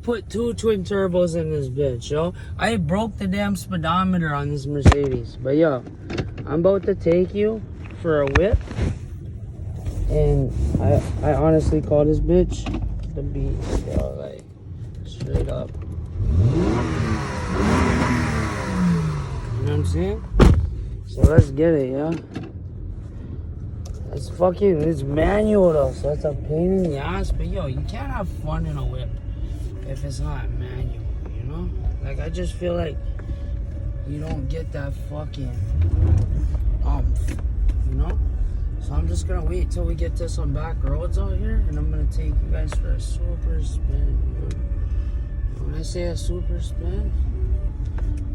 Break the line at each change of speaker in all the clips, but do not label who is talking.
Put 2 twin turbos in this bitch, yo. I broke the damn speedometer on this Mercedes. But yo, I'm about to take you for a whip. And I honestly call this bitch the beast, yo. Like, straight up. You know what I'm saying? So let's get it, yeah. It's manual though, so it's a pain in the ass. But yo, you can't have fun in a whip if it's not manual, you know? Like, I just feel like you don't get that fucking you know? So I'm just gonna wait till we get to some back roads out here, and I'm gonna take you guys for a super spin, you know? When I say a super spin,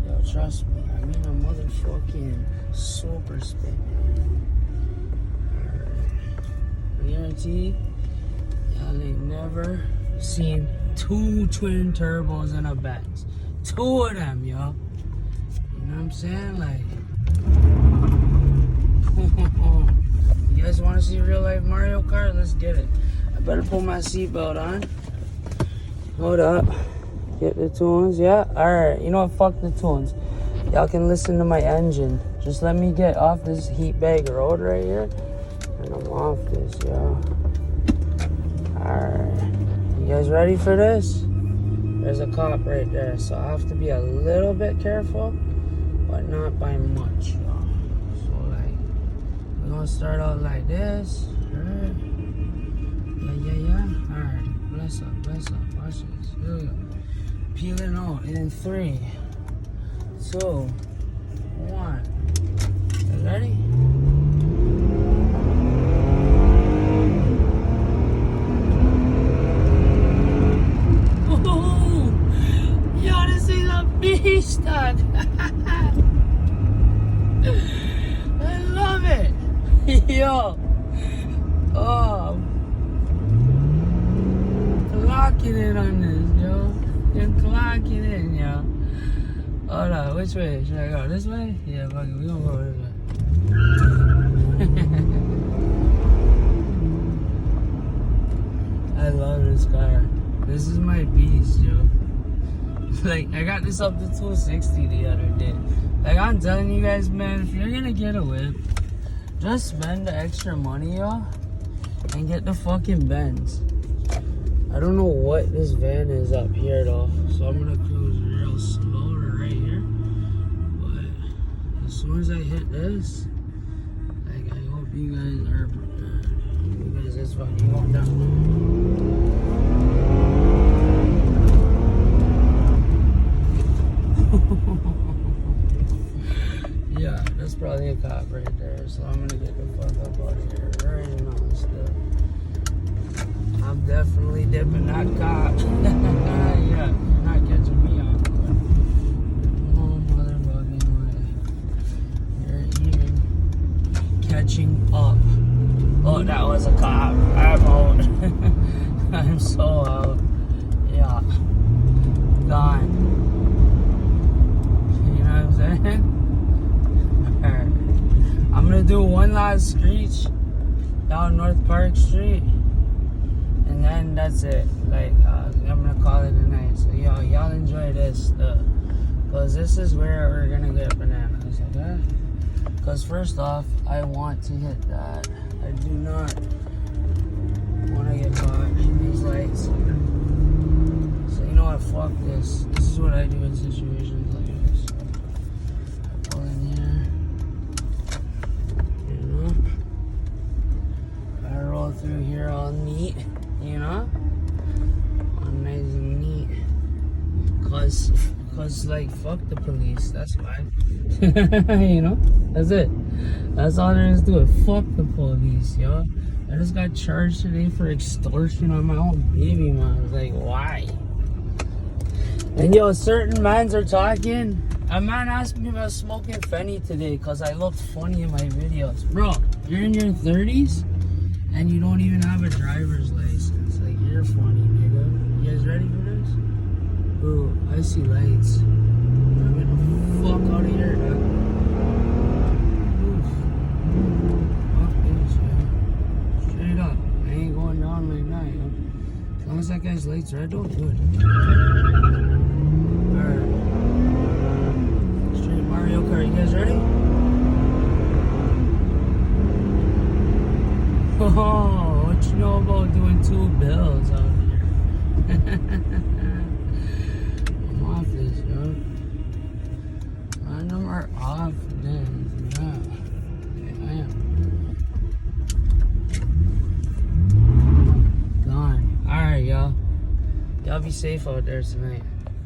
yo, trust me, I mean a motherfucking super spin. I guarantee y'all ain't never seen 2 twin turbos in a Benz. 2 of them, yo. You know what I'm saying? Like, you guys want to see real life Mario Kart? Let's get it. I better pull my seatbelt on. Hold up. Get the tunes, yeah? Alright, you know what? Fuck the tunes. Y'all can listen to my engine. Just let me get off this heat bag road right here. And I'm off this, yo. Alright. You guys ready for this? There's a cop right there, so I have to be a little bit careful, but not by much, yo. So, like, we're gonna start out like this. Alright. Yeah. Alright. Bless up. Watch this. Here we go. Peeling out in 3, 2, 1. You ready? Yo, this is a beast, dog. I love it. Yo. Oh. Clocking it on this, yo. You're clocking in, yo. Hold on, which way? Should I go this way? Yeah, fuck it, we gonna go this way. I love this car. This is my beast, yo. Like, I got this up to 260 the other day. Like, I'm telling you guys, man, if you're gonna get a whip, just spend the extra money, yo, and get the fucking Benz. I don't know what this van is up here, though, so I'm gonna cruise real slow right here. But as soon as I hit this, like, I hope you guys are prepared. Because it's fucking going down. Yeah, that's probably a cop right there, so I'm gonna get the fuck up out of here right now still. I'm definitely dipping that cop. Yeah, you're not catching me out. No motherfucking way. You're even catching up. Oh, that was a cop. I'm out. I'm so out. Yeah. Gone. You know what I'm saying? Alright. I'm gonna do one last screech down North Park Street. And then that's it. Like, I'm gonna call it a night. So, y'all enjoy this stuff. Because this is where we're gonna get bananas, okay? Because first off, I want to hit that. I do not want to get caught in these lights. So, you know what? Fuck this. This is what I do in situations like this. I pull in here. You know? I roll through here all neat. You know? All nice and neat. Cause like, fuck the police. That's why. You know? That's it. That's all there is to it. Fuck the police, yo. I just got charged today for extortion on my own baby mom. Like, why? And yo, certain mans are talking. A man asked me about smoking Fenny today because I looked funny in my videos. Bro, you're in your 30s and you don't even have a driver's license. Like, you're funny, nigga. You guys ready for this? Ooh, I see lights. I'm getting the fuck out of here, dog. Oof. Fuck this, man. Straight up. I ain't going down like that, yo. As long as that guy's these lights red though? Good. Alright. Straight Mario Kart. You guys ready? Oh, what you know about doing 2 bills out here? I'm off this, yo. My number off then. Yeah. Okay, I am. Gone. Alright, y'all. Y'all be safe out there tonight.